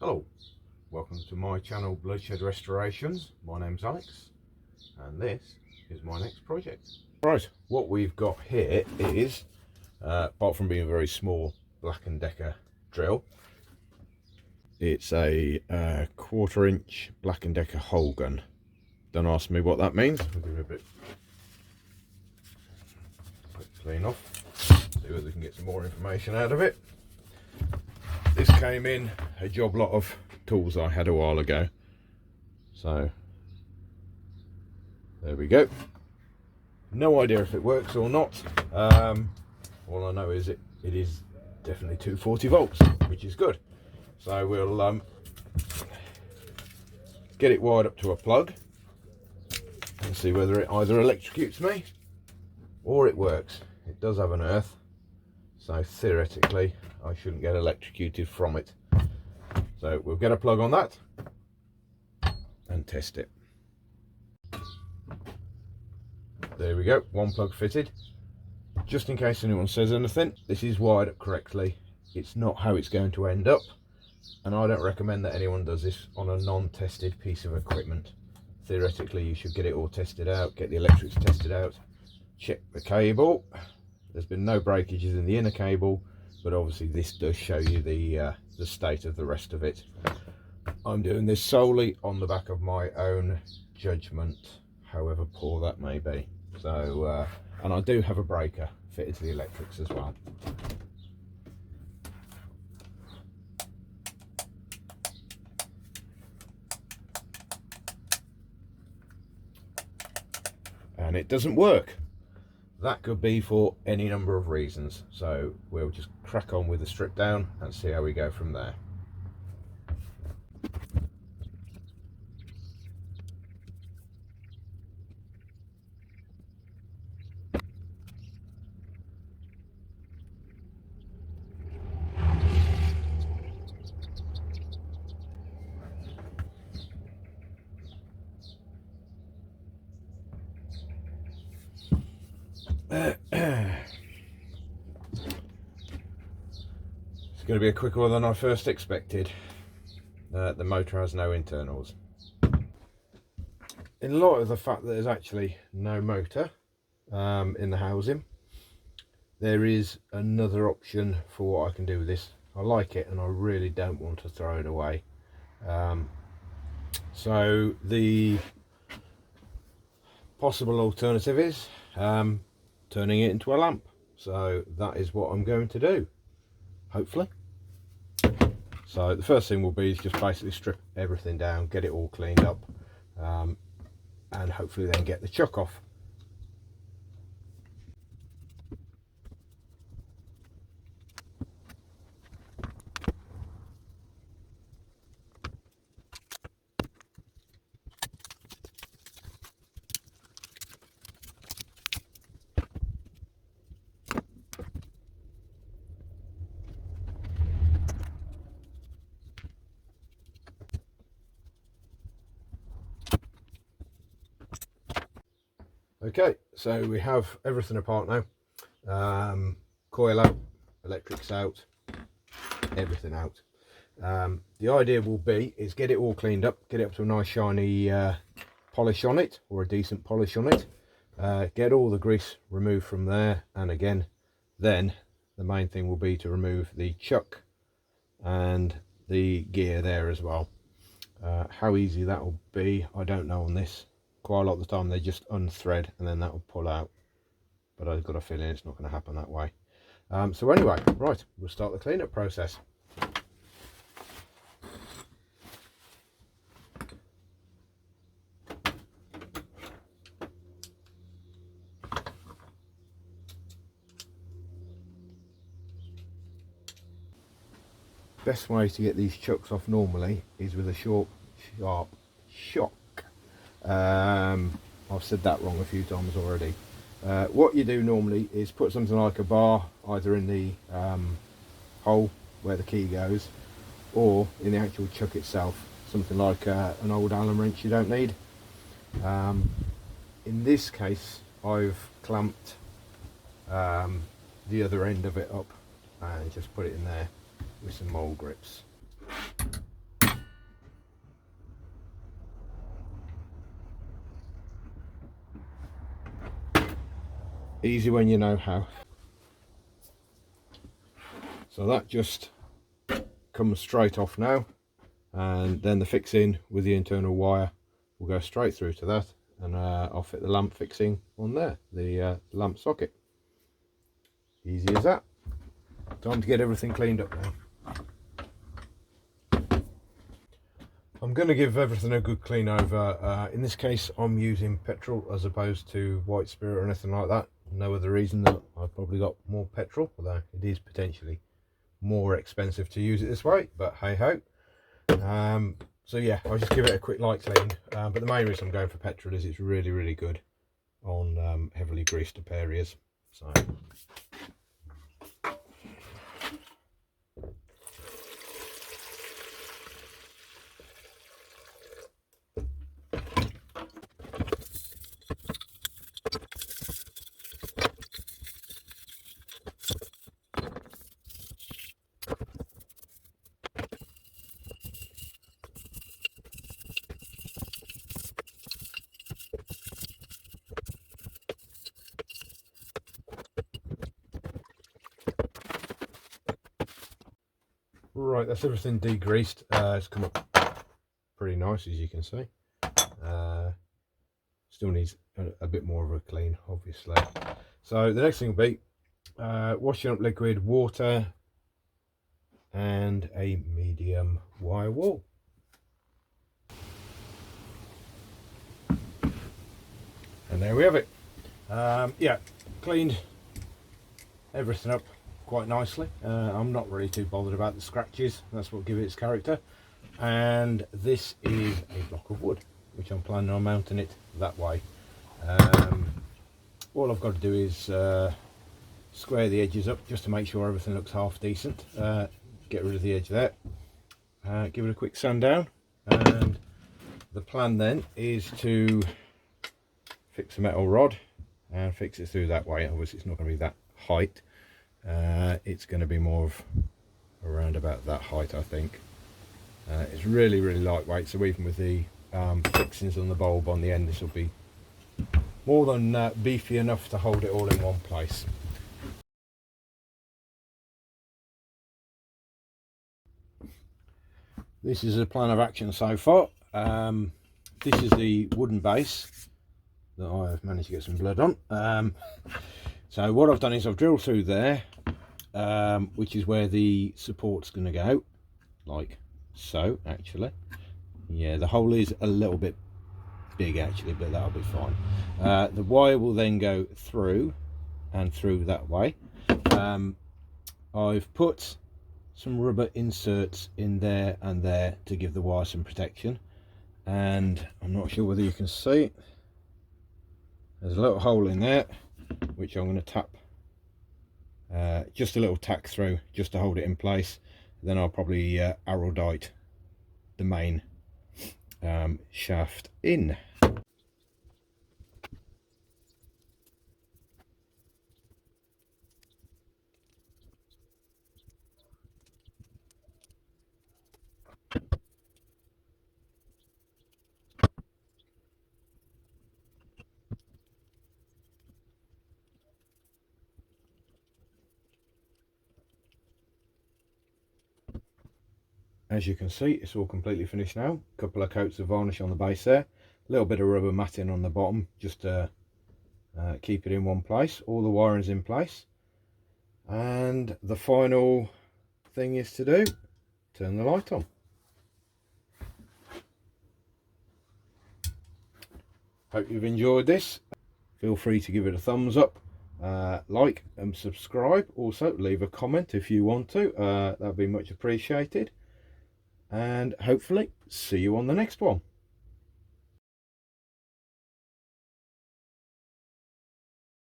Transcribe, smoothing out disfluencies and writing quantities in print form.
Hello, welcome to my channel Bloodshed Restorations. My name's Alex and this is my next project. Right, what we've got here is, apart from being a very small Black & Decker drill, it's a 1/4 inch Black & Decker hole gun. Don't ask me what that means. We'll give it a bit clean off, see whether we can get some more information out of it. This came in a job lot of tools I had a while ago, so there we go. No idea if it works or not. All I know is it is definitely 240 volts, which is good. So we'll get it wired up to a plug and see whether it either electrocutes me or it works. It does have an earth, so theoretically I shouldn't get electrocuted from it. So we'll get a plug on that and test it. There we go, one plug fitted. Just in case anyone says anything, this is wired up correctly. It's not how it's going to end up, and I don't recommend that anyone does this on a non-tested piece of equipment. Theoretically you should get it all tested out, get the electrics tested out, check the cable. There's been no breakages in the inner cable, but obviously this does show you the state of the rest of it. I'm doing this solely on the back of my own judgment, however poor that may be. So and I do have a breaker fitted to the electrics as well. And it doesn't work. That could be for any number of reasons, so we'll just crack on with the strip down and see how we go from there. It's going to be a quicker one than I first expected. The motor has no internals. In light of the fact that there's actually no motor in the housing, there is another option for what I can do with this. I like it and I really don't want to throw it away. So the possible alternative is turning it into a lamp. So that is what I'm going to do, hopefully. So the first thing will be is just basically strip everything down, get it all cleaned up, and hopefully then get the chuck off. Okay, so we have everything apart now. Coil out, electrics out, everything out. The idea will be is get it all cleaned up, get it up to a nice shiny polish on it, or a decent polish on it. Get all the grease removed from there, and again then the main thing will be to remove the chuck and the gear there as well. How easy that will be I don't know on this. Quite a lot of the time they just unthread and then that will pull out, but I've got a feeling it's not going to happen that way. So anyway, right, we'll start the cleanup process. Best way to get these chucks off normally is with a sharp shock. I've said that wrong a few times already. What you do normally is put something like a bar either in the hole where the key goes, or in the actual chuck itself, something like an old Allen wrench you don't need. In this case I've clamped the other end of it up and just put it in there with some mole grips. easy when you know how. So that just comes straight off now, and then the fixing with the internal wire will go straight through to that, and I'll fit the lamp fixing on there, the lamp socket. Easy as that. Time to get everything cleaned up now. I'm going to give everything a good clean over. In this case I'm using petrol as opposed to white spirit or anything like that. No other reason that I've probably got more petrol, although it is potentially more expensive to use it this way, but hey ho. So yeah, I'll just give it a quick light clean, but the main reason I'm going for petrol is it's really good on heavily greased up areas. So right, that's everything degreased. It's come up pretty nice, as you can see. Still needs a bit more of a clean, obviously. So the next thing will be washing up liquid, water, and a medium wire wool. And there we have it. Yeah, cleaned everything up quite nicely. I'm not really too bothered about the scratches, that's what give it its character. And this is a block of wood, which I'm planning on mounting it that way. All I've got to do is square the edges up just to make sure everything looks half decent. Get rid of the edge there, give it a quick sand down, and the plan then is to fix a metal rod and fix it through that way. Obviously it's not going to be that height, it's going to be more of around about that height, I think. It's really lightweight, so even with the fixings on the bulb on the end, this will be more than beefy enough to hold it all in one place. This is a plan of action so far. This is the wooden base that I've managed to get some blood on. So what I've done is I've drilled through there, which is where the support's going to go, like so. Actually, yeah, the hole is a little bit big actually, but that'll be fine. The wire will then go through and through that way. I've put some rubber inserts in there and there to give the wire some protection, and I'm not sure whether you can see it. There's a little hole in there which I'm going to tap just a little tack through just to hold it in place. Then I'll probably araldite the main shaft in. As you can see, it's all completely finished now. A couple of coats of varnish on the base there, a little bit of rubber matting on the bottom just to keep it in one place. All the wiring's in place, and the final thing is to do, turn the light on. Hope you've enjoyed this. Feel free to give it a thumbs up, like and subscribe. Also leave a comment if you want to, that'd be much appreciated. And hopefully see you on the next one.